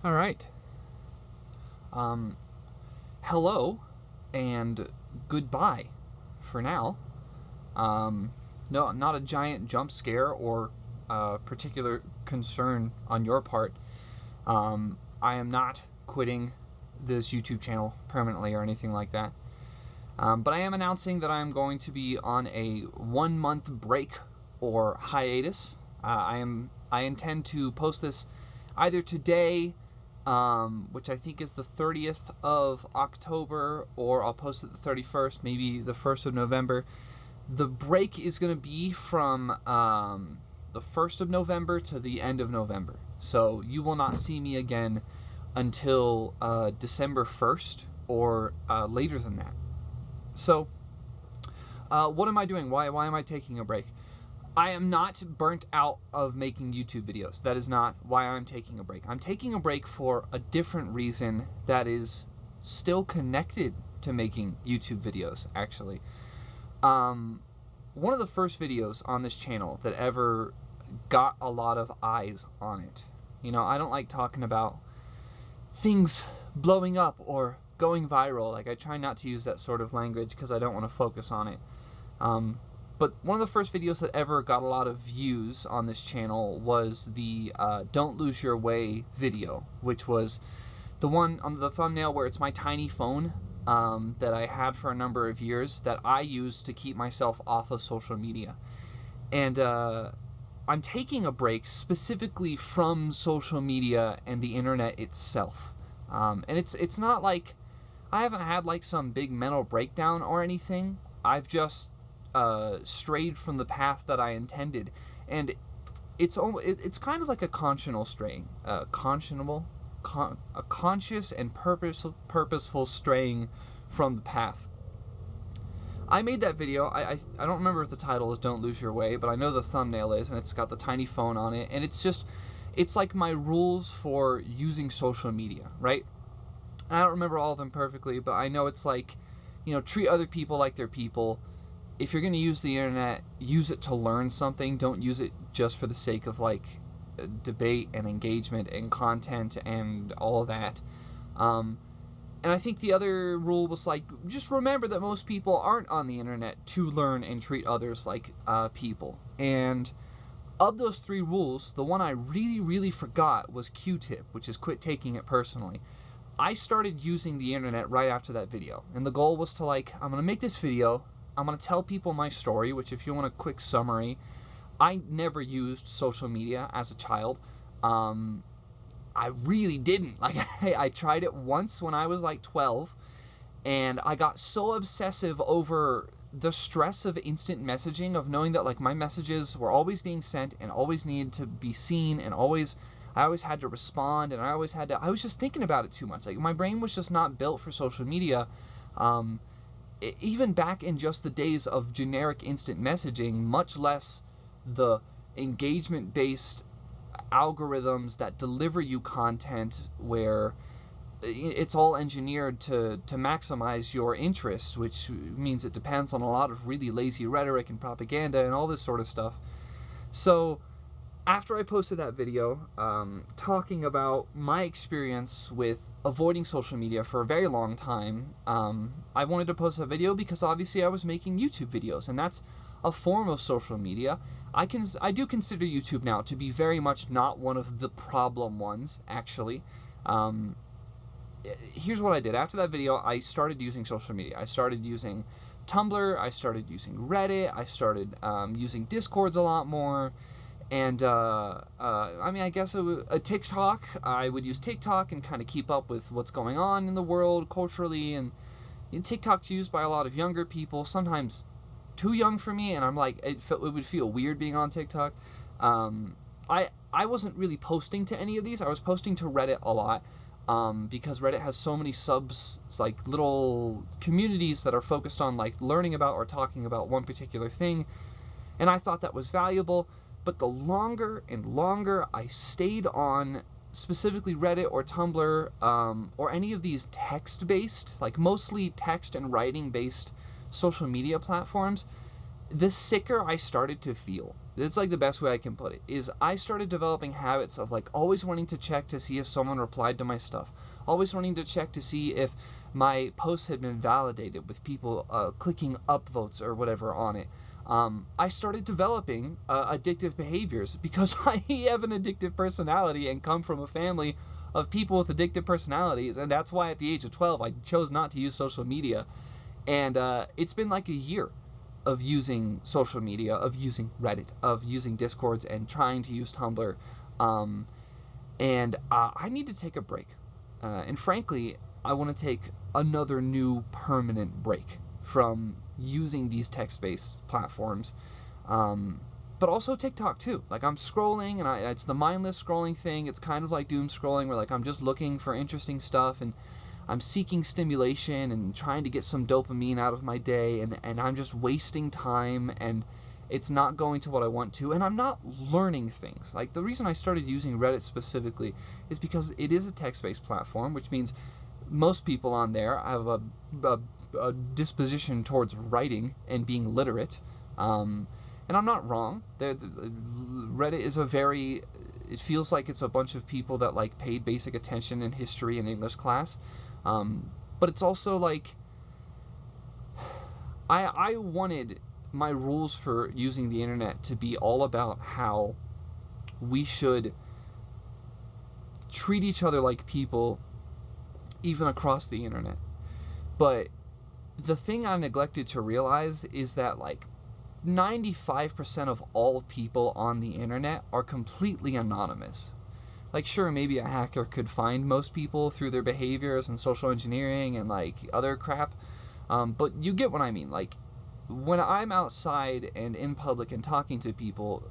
All right. Um, Hello and goodbye for now. No, not a giant jump scare or particular concern on your part. I am not quitting this YouTube channel permanently or anything like that. But I am announcing that I am going to be on a 1 month break or hiatus. I intend to post this either today, which I think is the 30th of October, or I'll post it the 31st, maybe the 1st of November. The break is going to be from the 1st of November to the end of November. So you will not see me again until December 1st or later than that. So, what am I doing? Why am I taking a break? I am not burnt out of making YouTube videos. That is not why I'm taking a break. I'm taking a break for a different reason that is still connected to making YouTube videos, actually. One of the first videos on this channel that ever got a lot of eyes on it. You know, I don't like talking about things blowing up or going viral. Like, I try not to use that sort of language because I don't want to focus on it. But one of the first videos that ever got a lot of views on this channel was the Don't Lose Your Way video, which was the one on the thumbnail where it's my tiny phone that I had for a number of years that I used to keep myself off of social media. And I'm taking a break specifically from social media and the internet itself. And it's not like I haven't had like some big mental breakdown or anything. I've just strayed from the path that I intended, and it's kind of like a conscionable straying, a conscious and purposeful straying from the path. I made that video. I don't remember if the title is "Don't Lose Your Way," but I know the thumbnail is, and it's got the tiny phone on it, and it's like my rules for using social media, right? I don't remember all of them perfectly, but I know it's like, you know, treat other people like they're people. If you're going to use the internet, use it to learn something. Don't use it just for the sake of like debate and engagement and content and all of that. And I think the other rule was like, just remember that most people aren't on the internet to learn and treat others like people. And of those three rules, the one I really forgot was Q-tip, which is quit taking it personally. I started using the internet right after that video, and the goal was to like, I'm gonna make this video, I'm gonna tell people my story, which, if you want a quick summary, I never used social media as a child. I really didn't. Like, I tried it once when I was like 12, and I got so obsessive over the stress of instant messaging, of knowing that like my messages were always being sent and always needed to be seen, and I always had to respond, and I was just thinking about it too much. Like, my brain was just not built for social media. Even back in just the days of generic instant messaging, much less the engagement-based algorithms that deliver you content where it's all engineered to maximize your interests, which means it depends on a lot of really lazy rhetoric and propaganda and all this sort of stuff. So after I posted that video talking about my experience with avoiding social media for a very long time, I wanted to post a video because obviously I was making YouTube videos, and that's a form of social media. I do consider YouTube now to be very much not one of the problem ones, actually. Here's what I did. After that video, I started using social media. I started using Tumblr, I started using Reddit, I started using Discords a lot more. And, I mean, I guess a TikTok, I would use TikTok and kind of keep up with what's going on in the world culturally. And TikTok's used by a lot of younger people, sometimes too young for me, and I'm like, it would feel weird being on TikTok. I wasn't really posting to any of these. I was posting to Reddit a lot, because Reddit has so many subs, like little communities that are focused on like learning about or talking about one particular thing, and I thought that was valuable. But the longer and longer I stayed on specifically Reddit or Tumblr, or any of these text-based, like mostly text and writing-based social media platforms, the sicker I started to feel. It's like the best way I can put it, is I started developing habits of like always wanting to check to see if someone replied to my stuff, always wanting to check to see if my posts had been validated with people clicking upvotes or whatever on it. I started developing addictive behaviors because I have an addictive personality and come from a family of people with addictive personalities, and that's why at the age of 12 I chose not to use social media. And it's been like a year of using social media, of using Reddit, of using Discords, and trying to use Tumblr. And I need to take a break. And frankly, I want to take another new permanent break from using these text-based platforms. But also TikTok too. Like I'm scrolling, and it's the mindless scrolling thing. It's kind of like doom scrolling, where like I'm just looking for interesting stuff, and I'm seeking stimulation and trying to get some dopamine out of my day, and I'm just wasting time, and it's not going to what I want to, and I'm not learning things. Like the reason I started using Reddit specifically is because it is a text-based platform, which means most people on there have a disposition towards writing and being literate. And I'm not wrong. Reddit is it feels like it's a bunch of people that like paid basic attention in history and English class. But it's also like, I wanted my rules for using the internet to be all about how we should treat each other like people, even across the internet. But the thing I neglected to realize is that like 95% of all people on the internet are completely anonymous. Like sure, maybe a hacker could find most people through their behaviors and social engineering and like other crap, but you get what I mean. Like when I'm outside and in public and talking to people,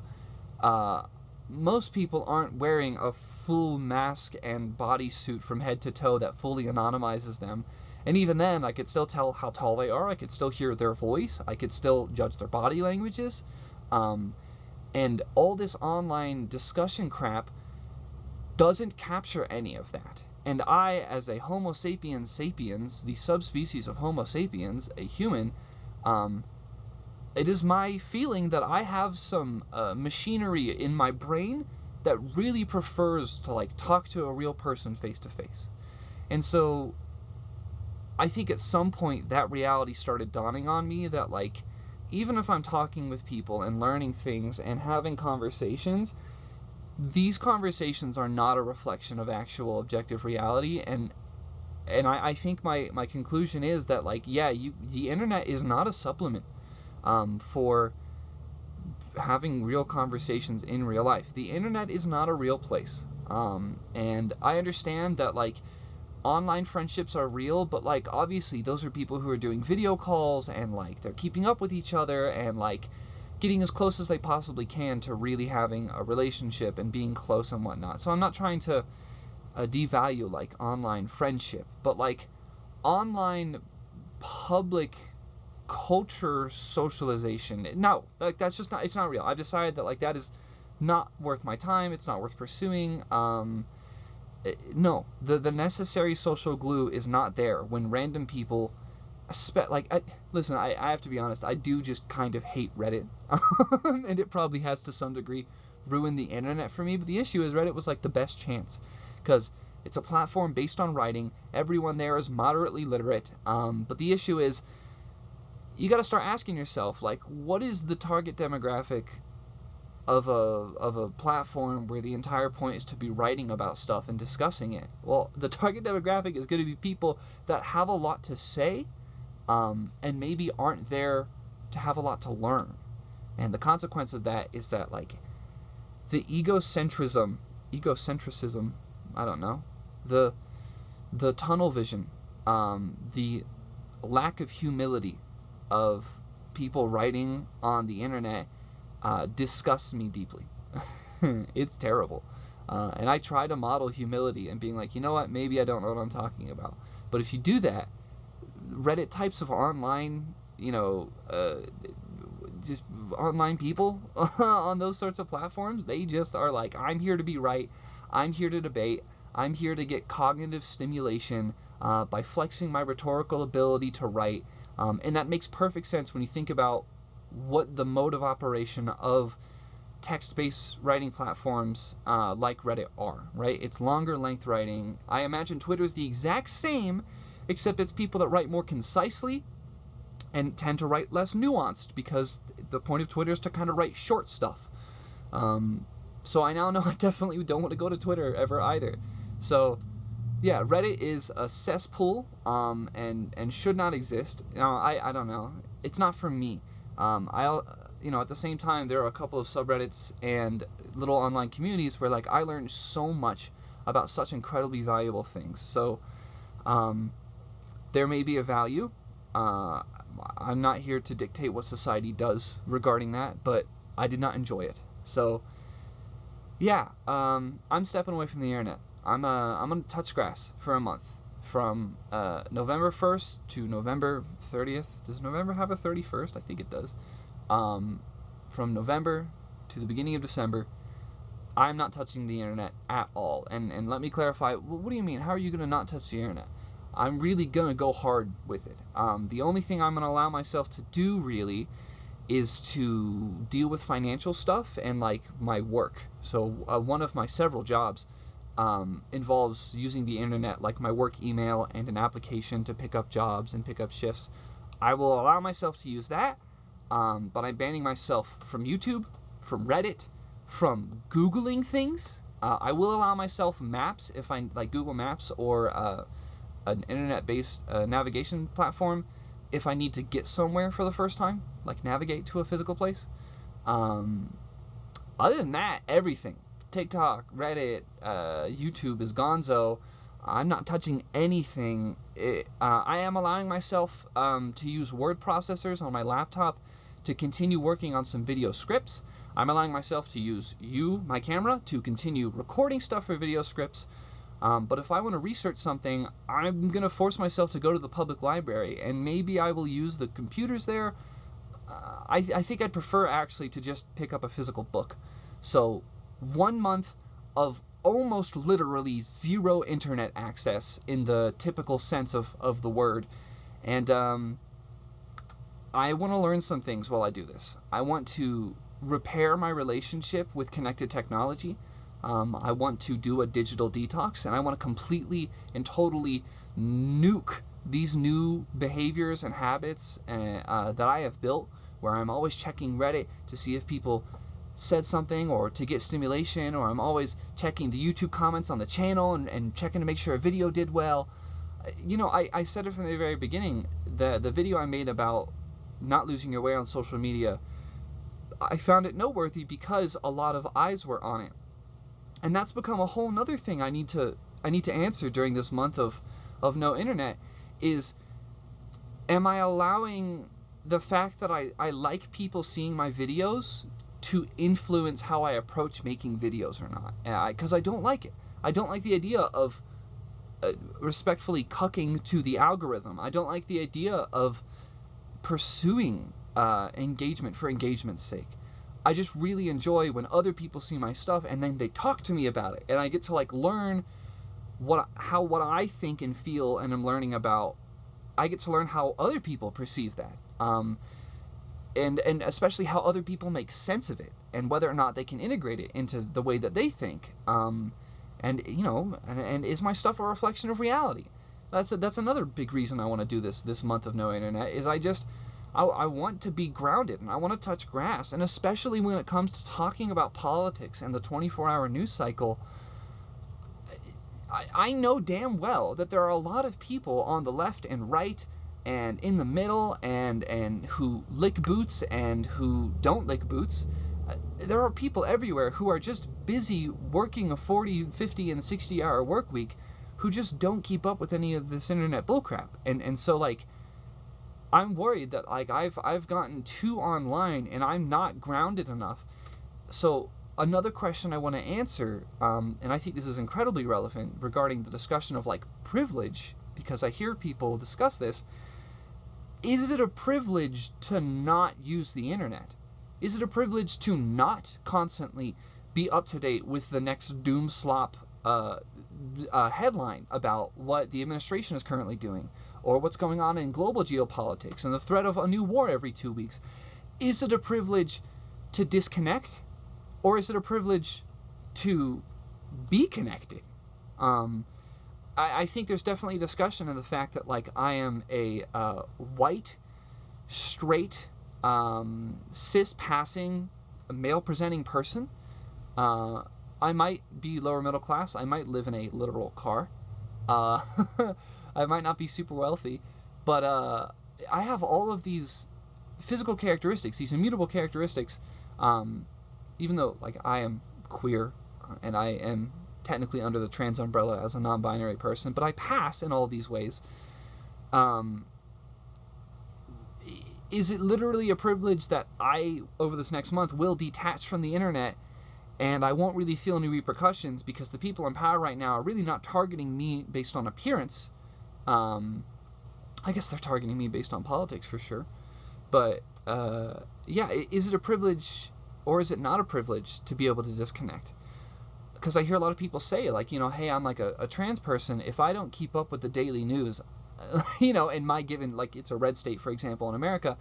most people aren't wearing a full mask and bodysuit from head to toe that fully anonymizes them. And even then, I could still tell how tall they are. I could still hear their voice. I could still judge their body languages. And all this online discussion crap doesn't capture any of that. And I, as a Homo sapiens sapiens, the subspecies of Homo sapiens, a human, it is my feeling that I have some machinery in my brain that really prefers to like talk to a real person face to face. And so I think at some point that reality started dawning on me that like even if I'm talking with people and learning things and having conversations, these conversations are not a reflection of actual objective reality. And I think my conclusion is that like the internet is not a supplement for having real conversations in real life. The internet is not a real place. And I understand that like online friendships are real, but like obviously those are people who are doing video calls and like they're keeping up with each other and like getting as close as they possibly can to really having a relationship and being close and whatnot. So I'm not trying to devalue like online friendship, but like online public culture socialization, no, like that's just not, it's not real. I've decided that like that is not worth my time. It's not worth pursuing. No, the necessary social glue is not there when random people, listen, I have to be honest, I do just kind of hate Reddit, and it probably has to some degree ruined the internet for me, but the issue is Reddit was like the best chance, because it's a platform based on writing, everyone there is moderately literate, but the issue is, you gotta start asking yourself, like, what is the target demographic of a platform where the entire point is to be writing about stuff and discussing it? Well, the target demographic is going to be people that have a lot to say, and maybe aren't there to have a lot to learn. And the consequence of that is that like the egocentrism, I don't know, the tunnel vision, the lack of humility of people writing on the internet disgusts me deeply. It's terrible. And I try to model humility and being like, you know what, maybe I don't know what I'm talking about. But if you do that, Reddit types of online, just online people on those sorts of platforms, they just are like, I'm here to be right, I'm here to debate, I'm here to get cognitive stimulation by flexing my rhetorical ability to write. And that makes perfect sense when you think about what the mode of operation of text-based writing platforms like Reddit are, right? It's longer length writing. I imagine Twitter is the exact same, except it's people that write more concisely and tend to write less nuanced, because the point of Twitter is to kind of write short stuff. So I now know I definitely don't want to go to Twitter ever either. So yeah, Reddit is a cesspool, and should not exist. I don't know. It's not for me. At the same time, there are a couple of subreddits and little online communities where, like, I learned so much about such incredibly valuable things. So there may be a value. I'm not here to dictate what society does regarding that, but I did not enjoy it. So yeah, I'm stepping away from the internet. I'm gonna touch grass for a month, from November 1st to November 30th. Does November have a 31st? I think it does. From November to the beginning of December, I'm not touching the internet at all. And let me clarify, what do you mean? How are you going to not touch the internet? I'm really going to go hard with it. The only thing I'm going to allow myself to do, really, is to deal with financial stuff and, like, my work. So one of my several jobs involves using the internet, like my work email and an application to pick up jobs and pick up shifts. I will allow myself to use that, but I'm banning myself from YouTube, from Reddit, from Googling things. I will allow myself maps, if I like Google Maps or an internet-based navigation platform, if I need to get somewhere for the first time, like navigate to a physical place. Other than that, everything. TikTok, Reddit, YouTube is gonzo. I'm not touching anything. I am allowing myself to use word processors on my laptop to continue working on some video scripts. I'm allowing myself to use my camera, to continue recording stuff for video scripts. But if I want to research something, I'm going to force myself to go to the public library, and maybe I will use the computers there. I think I'd prefer, actually, to just pick up a physical book. So 1 month of almost literally zero internet access in the typical sense of the word. And I want to learn some things while I do this. I want to repair my relationship with connected technology. I want to do a digital detox, and I want to completely and totally nuke these new behaviors and habits that I have built, where I'm always checking Reddit to see if people said something or to get stimulation, or I'm always checking the YouTube comments on the channel and checking to make sure a video did well. I said it from the very beginning, the video I made about not losing your way on social media, I found it noteworthy because a lot of eyes were on it. And that's become a whole nother thing I need to answer during this month of no internet, is, am I allowing the fact that I like people seeing my videos to influence how I approach making videos or not? Because I don't like it. I don't like the idea of respectfully cucking to the algorithm. I don't like the idea of pursuing engagement for engagement's sake. I just really enjoy when other people see my stuff and then they talk to me about it, and I get to, like, learn what I think and feel and am learning about. I get to learn how other people perceive that, and especially how other people make sense of it, and whether or not they can integrate it into the way that they think. And is my stuff a reflection of reality? That's another big reason I want to do this month of no internet. Is I want to be grounded, and I want to touch grass, and especially when it comes to talking about politics and the 24-hour news cycle. I know damn well that there are a lot of people on the left and right and in the middle and who lick boots and who don't lick boots. There are people everywhere who are just busy working a 40, 50, and 60-hour work week who just don't keep up with any of this internet bullcrap. And so, like, I'm worried that, like, I've gotten too online and I'm not grounded enough. So another question I want to answer, and I think this is incredibly relevant regarding the discussion of, like, privilege, because I hear people discuss this. Is it a privilege to not use the internet? Is it a privilege to not constantly be up to date with the next doom slop headline about what the administration is currently doing, or what's going on in global geopolitics and the threat of a new war every 2 weeks? Is it a privilege to disconnect? Or is it a privilege to be connected? I think there's definitely discussion in the fact that, like, I am a white, straight, cis-passing, male-presenting person. I might be lower middle class. I might live in a literal car. I might not be super wealthy. But I have all of these physical characteristics, these immutable characteristics, even though, like, I am queer and I am technically under the trans umbrella as a non-binary person, but I pass in all of these ways. Is it literally a privilege that I, over this next month, will detach from the internet and I won't really feel any repercussions because the people in power right now are really not targeting me based on appearance? I guess they're targeting me based on politics for sure. But, yeah, is it a privilege or is it not a privilege to be able to disconnect? Because I hear a lot of people say, like, hey, I'm like a trans person. If I don't keep up with the daily news, in my given, like, it's a red state, for example, in America,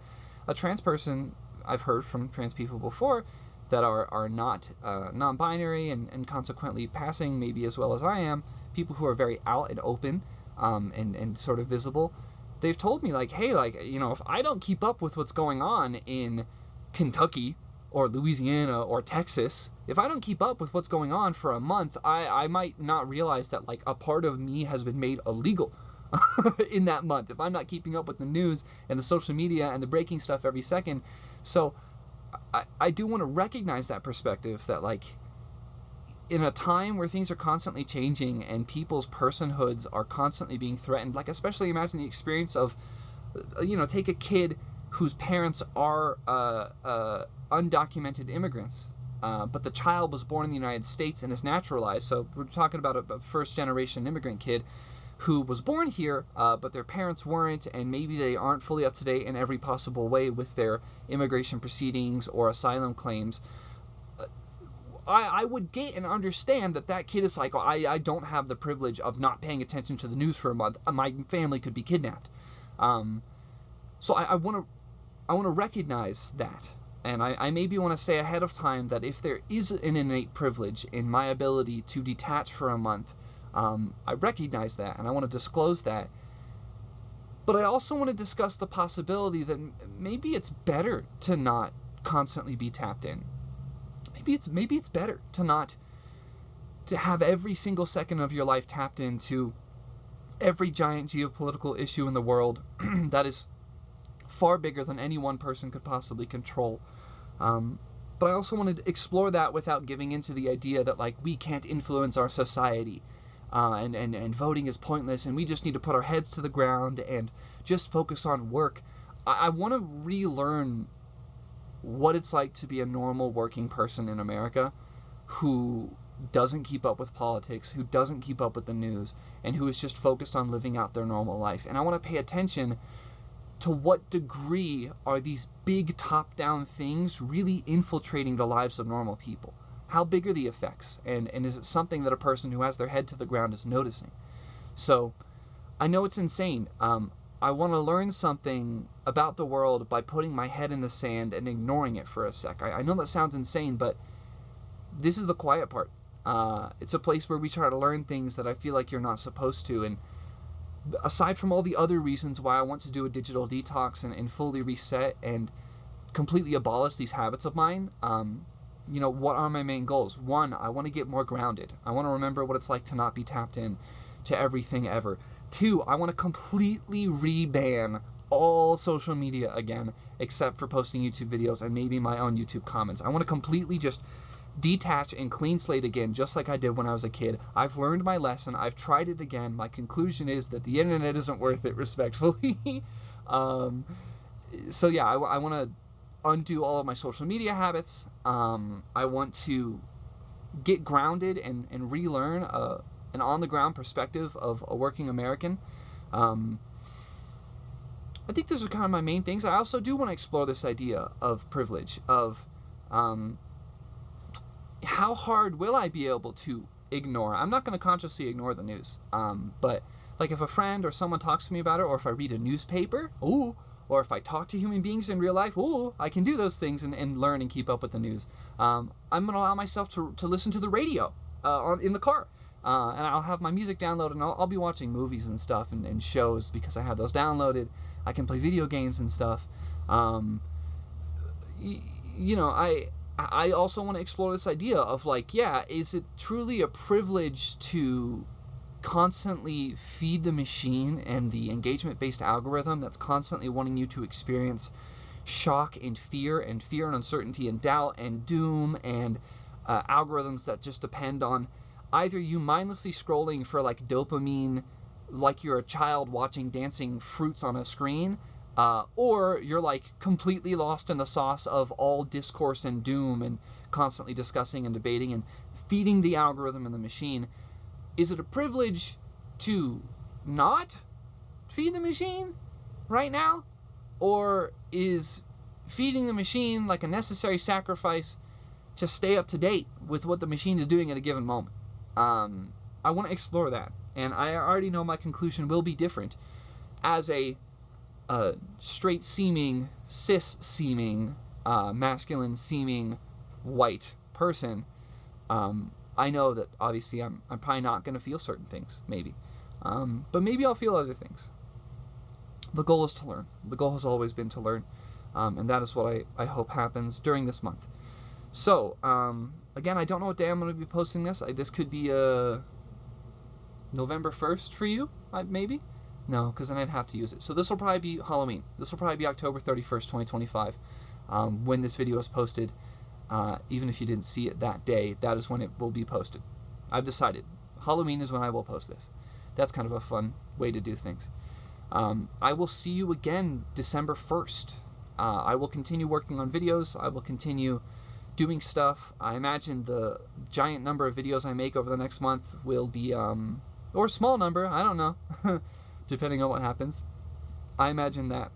a trans person, I've heard from trans people before that are not non-binary and consequently passing maybe as well as I am, people who are very out and open and sort of visible, they've told me, like, hey, like, if I don't keep up with what's going on in Kentucky or Louisiana or Texas, if I don't keep up with what's going on for a month, I might not realize that, like, a part of me has been made illegal in that month if I'm not keeping up with the news and the social media and the breaking stuff every second. So I do want to recognize that perspective that, like, in a time where things are constantly changing and people's personhoods are constantly being threatened, like, especially imagine the experience of, take a kid whose parents are undocumented immigrants, but the child was born in the United States and is naturalized. So we're talking about a first-generation immigrant kid who was born here, but their parents weren't, and maybe they aren't fully up to date in every possible way with their immigration proceedings or asylum claims. I would get and understand that kid is like, I don't have the privilege of not paying attention to the news for a month. My family could be kidnapped. So I want to recognize that. And I maybe want to say ahead of time that if there is an innate privilege in my ability to detach for a month, I recognize that and I want to disclose that. But I also want to discuss the possibility that maybe it's better to not constantly be tapped in. Maybe it's better to have every single second of your life tapped into every giant geopolitical issue in the world that is far bigger than any one person could possibly control. But I also want to explore that without giving into the idea that, like, we can't influence our society and voting is pointless and we just need to put our heads to the ground and just focus on work. I want to relearn what it's like to be a normal working person in America who doesn't keep up with politics, who doesn't keep up with the news, and who is just focused on living out their normal life. And I want to pay attention to what degree are these big top-down things really infiltrating the lives of normal people? How big are the effects? And is it something that a person who has their head to the ground is noticing? So I know it's insane. I want to learn something about the world by putting my head in the sand and ignoring it for a sec. I know that sounds insane, but this is the quiet part. It's a place where we try to learn things that I feel like you're not supposed to. And aside from all the other reasons why I want to do a digital detox and fully reset and completely abolish these habits of mine, what are my main goals? One, I want to get more grounded. I want to remember what it's like to not be tapped in to everything ever. Two, I want to completely re-ban all social media again, except for posting YouTube videos and maybe my own YouTube comments. I want to completely just detach and clean slate again, just like I did when I was a kid. I've learned my lesson. I've tried it again. My conclusion is that the internet isn't worth it, respectfully. So yeah, I want to undo all of my social media habits. I want to get grounded and relearn an on-the-ground perspective of a working American. I think those are kind of my main things. I also do want to explore this idea of privilege, of how hard will I be able to ignore? I'm not going to consciously ignore the news, but like if a friend or someone talks to me about it, or if I read a newspaper, or if I talk to human beings in real life, ooh, I can do those things and learn and keep up with the news. I'm going to allow myself to listen to the radio in the car. And I'll have my music downloaded, and I'll be watching movies and stuff and shows because I have those downloaded. I can play video games and stuff. I also want to explore this idea of, like, yeah, is it truly a privilege to constantly feed the machine and the engagement-based algorithm that's constantly wanting you to experience shock and fear and uncertainty and doubt and doom and algorithms that just depend on either you mindlessly scrolling for, like, dopamine, like you're a child watching dancing fruits on a screen, or you're, like, completely lost in the sauce of all discourse and doom and constantly discussing and debating and feeding the algorithm and the machine. Is it a privilege to not feed the machine right now? Or is feeding the machine like a necessary sacrifice to stay up to date with what the machine is doing at a given moment? I want to explore that. And I already know my conclusion will be different. As a straight-seeming, cis-seeming, masculine-seeming white person, I know that obviously I'm probably not going to feel certain things, maybe. But maybe I'll feel other things. The goal is to learn. The goal has always been to learn. And that is what I hope happens during this month. So, again, I don't know what day I'm going to be posting this. This could be November 1st for you, maybe? No, because then I'd have to use it. So this will probably be Halloween. This will probably be October 31st, 2025, when this video is posted. Even if you didn't see it that day, that is when it will be posted. I've decided. Halloween is when I will post this. That's kind of a fun way to do things. I will see you again December 1st. I will continue working on videos. I will continue doing stuff. I imagine the giant number of videos I make over the next month will be, or a small number, I don't know, depending on what happens. I imagine that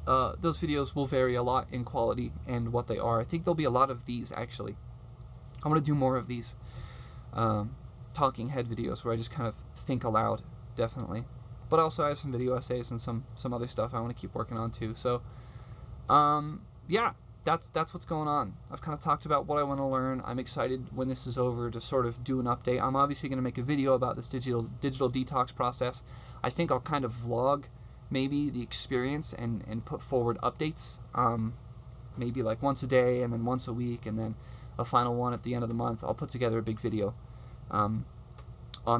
those videos will vary a lot in quality and what they are. I think there'll be a lot of these, actually. I want to do more of these talking head videos where I just kind of think aloud, definitely. But also I have some video essays and some other stuff I want to keep working on too. So, yeah, that's what's going on. I've kind of talked about what I want to learn. I'm excited when this is over to sort of do an update. I'm obviously going to make a video about this digital detox process. I think I'll kind of vlog maybe the experience and put forward updates, maybe like once a day and then once a week and then a final one at the end of the month. I'll put together a big video on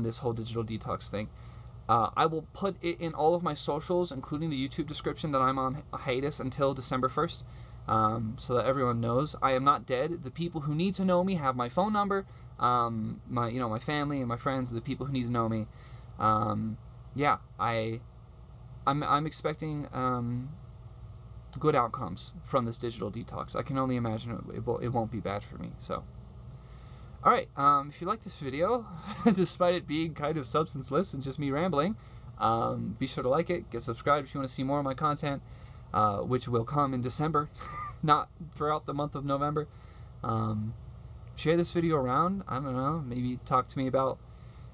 this whole digital detox thing. I will put it in all of my socials, including the YouTube description, that I'm on hiatus until December 1st, so that everyone knows I am not dead. The people who need to know me have my phone number. My family and my friends, the people who need to know me. Yeah, I'm expecting good outcomes from this digital detox. I can only imagine it won't be bad for me. So, all right. If you like this video, despite it being kind of substanceless and just me rambling, be sure to like it. Get subscribed if you want to see more of my content, which will come in December, not throughout the month of November. Share this video around. I don't know. Maybe talk to me about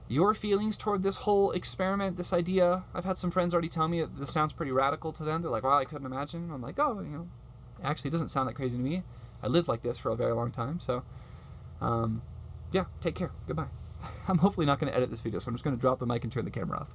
your feelings toward this whole experiment, this idea. I've had some friends already tell me that this sounds pretty radical to them. They're like, wow, I couldn't imagine. I'm like, oh, it actually doesn't sound that crazy to me. I lived like this for a very long time. So, yeah, take care. Goodbye. I'm hopefully not going to edit this video, so I'm just going to drop the mic and turn the camera off.